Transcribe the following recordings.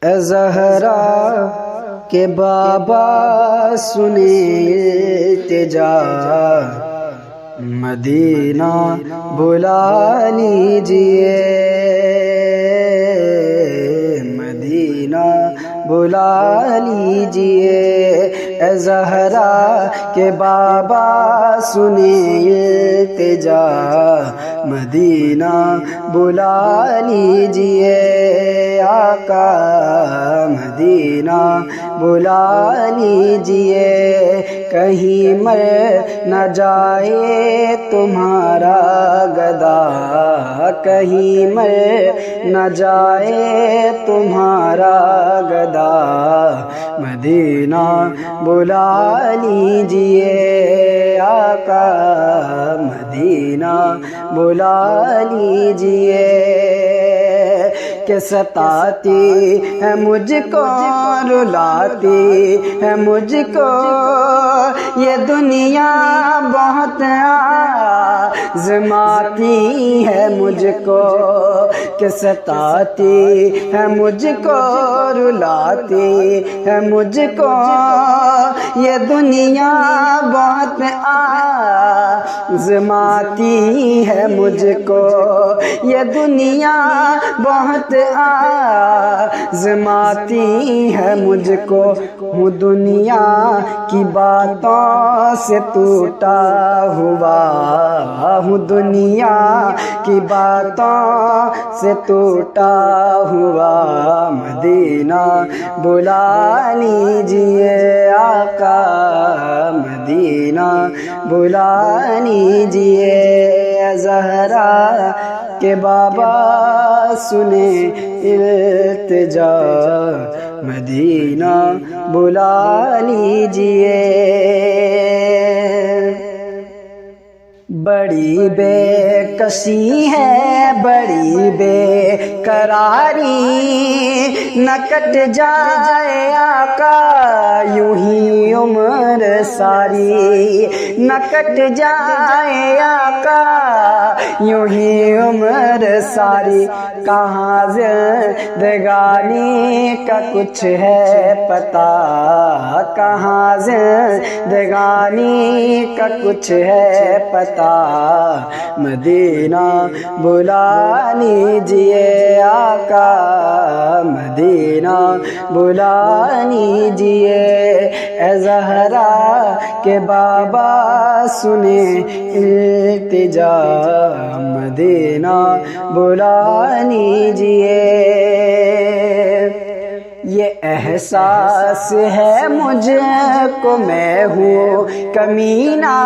اے زہرا کہ بابا سنے التجا، مدینہ بلا لیجئے، مدینہ بلا لیجئے۔ اے زہرا کہ بابا سنے التجا، مدینہ بلا لیجئے۔ آقا مدینہ بلا لیجئے، کہیں مر نہ جائے تمہارا گدا، کہیں مر نہ جائے تمہارا گدا، مدینہ بلا لیجئے۔ آقا مدینہ بلا لیجئے، کہ ستاتی ہے مجھ کو رلاتی ہے مجھ کو یہ دنیا، بہت آزماتی ہے مجھ کو، کہ ستاتی ہے مجھ کو رلاتی ہے مجھ کو یہ دنیا، بہت آزماتی ہے مجھ کو یہ دنیا، بہت آزماتی ہے مجھ کو۔ ہوں دنیا کی باتوں سے ٹوٹا ہوا، ہوں دنیا کی باتوں سے ٹوٹا ہوا، مدینہ بلا لیجئے۔ آقا مدینہ بلا لیجئے۔ اے زہرا کہ بابا سنے التجا، مدینہ بلا لیجئے۔ بڑی بے کسی ہے بڑی بے قراری، نہ کٹ جائے آقا یوں ہی عمر ساری، نہ کٹ جائے آقا یوں ہی عمر ساری۔ کہاں زندگانی کا کچھ ہے پتہ، کہاں زندگانی کا کچھ ہے پتہ، مدینہ بلا لیجئے۔ آقا مدینہ بلا لیجئے۔ اے زہرا کہ بابا سنے التجا، مدینہ بلا لیجئے۔ یہ احساس ہے مجھ کو میں ہوں کمینہ،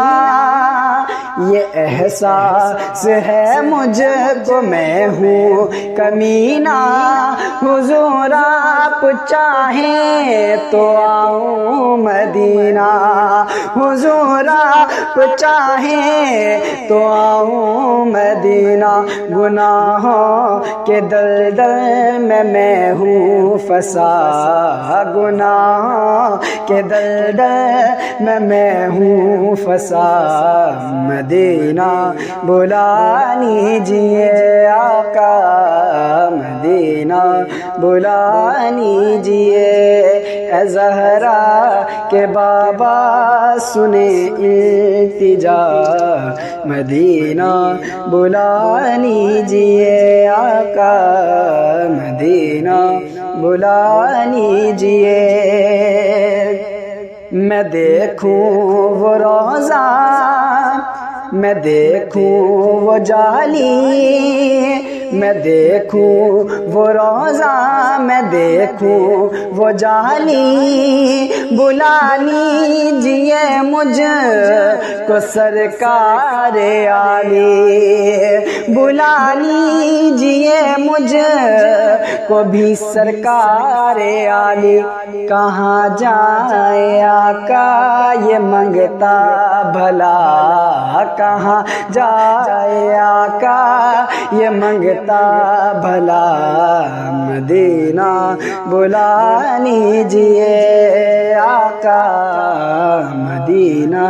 یہ احساس ہے مجھ کو میں ہوں کمینہ، حضور آپ چاہیں تو آؤں مدینہ، حضور آپ چاہیں تو آؤں مدینہ۔ گناہوں کے دلدل میں ہوں پھنسا، گناہوں کے دلدل میں ہوں پھنسا، مدینہ بلا لیجئے۔ آقا مدینہ بلا لیجئے۔ اے زہرا کہ بابا سنے التجا، مدینہ بلا لیجئے۔ آقا مدینہ بلا لیجئے۔ میں دیکھوں وہ روضہ، میں دیکھوں وہ جالی، میں دیکھوں وہ روضہ، میں دیکھوں وہ جالی، بلا لیجئے مجھ کو سرکار عالی، بلا لیجئے مجھ کو بھی سرکار عالی۔ کہاں جائے آقا یہ منگتا بھلا، کہاں جائے آقا یہ منگتا بھلا، مدینہ بلا لیجئے۔ آقا مدینہ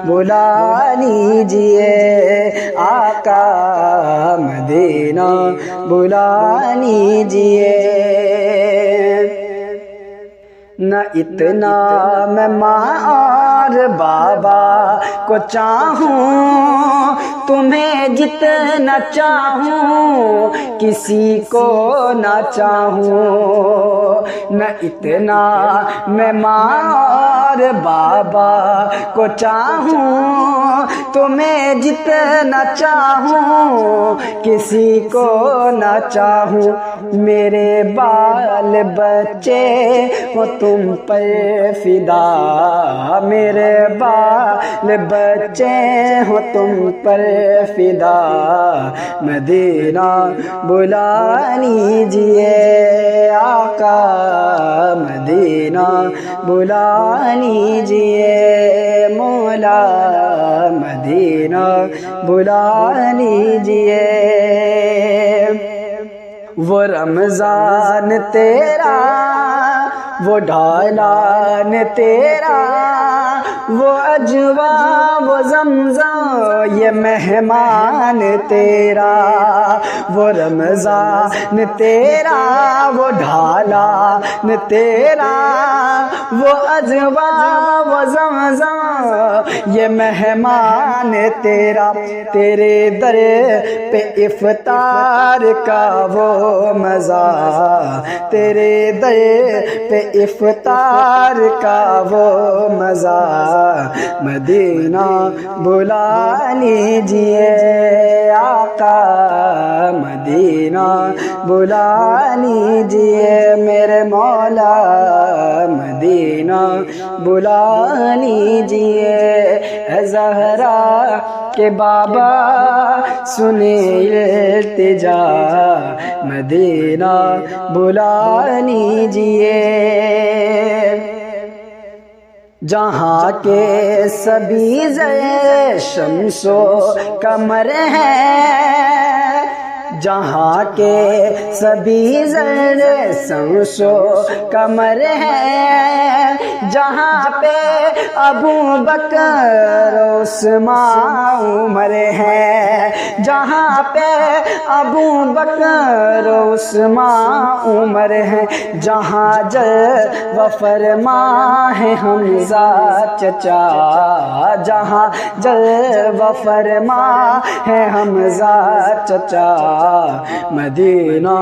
بلا لیجئے۔ آقا مدینہ بلا لیجئے۔ نہ اتنا میں ماں اور بابا کو چاہوں، تمہیں جتنا چاہوں کسی کو نہ چاہوں۔ نہ اتنا میں ماں اور بابا کو چاہوں، تمہیں جتنا چاہوں کسی کو نہ چاہوں۔ میرے بال بچے ہو تم پر فدا، میرے بال بچے ہو تم پر فدا، مدینہ بلا لیجئے آقا، مدینہ بلا لیجئے مولا، مدینہ بلا لیجئے۔ وہ رمضان تیرا، وہ ڈھالان تیرا، وہ اجوا وہ زمزم یہ مہمان تیرا۔ وہ رمضان تیرا، وہ ڈھالان تیرا، وہ اجوا وہ زمزم یہ مہمان تیرا۔ تیرے در پہ افطار کا وہ مزہ، تیرے در پہ افطار کا وہ مزہ، مدینہ بلا لیجئے آقا، مدینہ بلا لیجئے میرے مولا، مدینہ بلا لیجئے۔ اے زہرا کہ بابا سنے التجا، مدینہ بلا لیجئے۔ جہاں کے سبھی زر شمس و قمر ہیں، جہاں کے سبھی زر شمس و قمر ہیں، جہاں پہ ابو بکر عثمان عمر ہیں، جہاں پہ ابو بکر عثمان عمر ہیں، جہاں جلوہ فرما ہے حمزہ چچا، جہاں جلوہ فرما ہے حمزہ چچا، مدینہ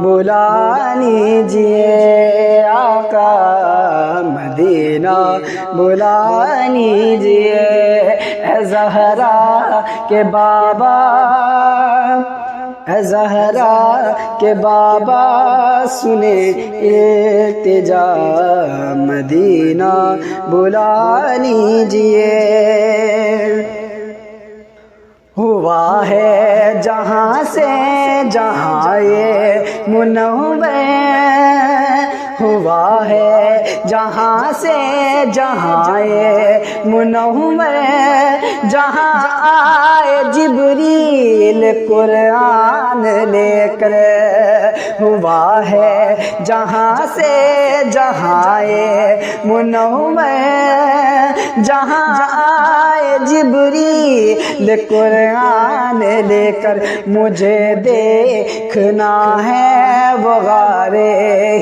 بلا لیجئے آقا، مدینہ بلا لیجئے۔ اے زہرا کہ بابا، اے زہرا کہ بابا سنے التجا، مدینہ بلا لیجئے۔ ہوا ہے جہاں سے جہاں یہ منور، ہوا ہے جہاں سے جہاں یہ منور، جہاں آئے جبریل قرآن لے کر، ہوا ہے جہاں سے جہاں یہ منور، جہاں آئے جبریل قرآن لے کر، مجھے دیکھنا ہے وہ غار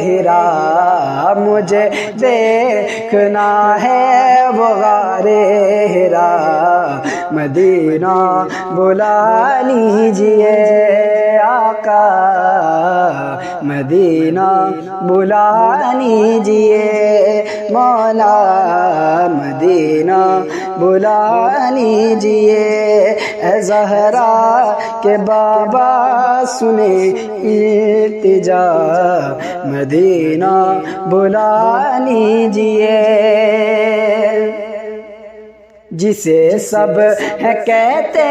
ہرا، مجھے دیکھنا ہے وہ غار ہرا، مدینہ بلا لیجئے آقا، مدینہ بلا لیجئے مولا، مدینہ بلا لیجئے۔ اے زہرا کہ بابا سنے التجا، مدینہ بلا لیجئے۔ جسے سب ہے کہتے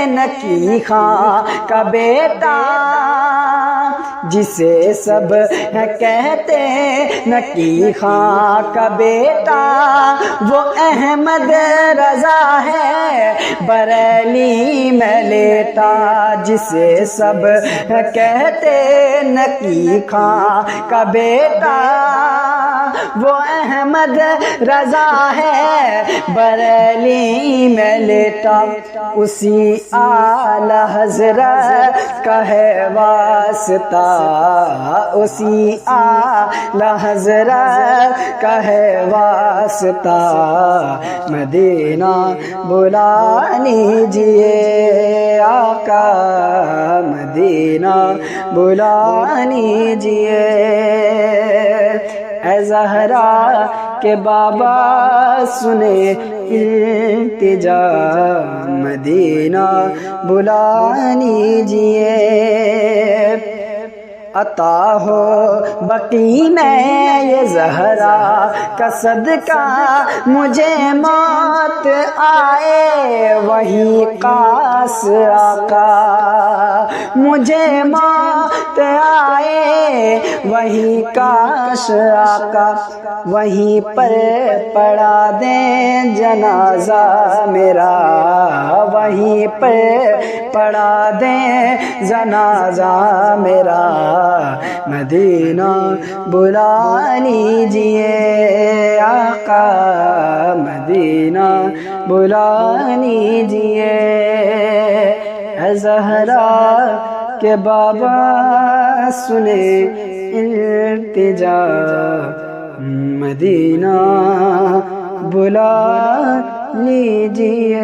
نکی خاں کا بیٹا، جسے سب ہے کہتے نکی خاں کا بیٹا، وہ احمد رضا ہے بریلی میں لیٹا، جسے سب ہے کہتے نکی خاں کا بیٹا، وہ احمد رضا ہے بریلی میں لیٹا اسی اعلی حضرت کا ہے واسطہ اسی اعلی حضرت کا ہے واسطہ مدینہ بلا لیجئے آقا مدینہ بلا لیجئے اے زہرا کہ بابا سنے التجا مدینہ بلا لیجئے عطا ہو بقی میں یہ زہرا کا صدقہ مجھے موت آئے وہی قاس آقا مجھے موت آئے وہی کاش آقا وہیں پر پڑھا دیں جنازہ میرا وہیں پر پڑھا دیں جنازہ میرا مدینہ بلا لیجئے آقا مدینہ بلا لیجئے اے زہرا کہ بابا سنے التجا مدینہ بلا لیجئے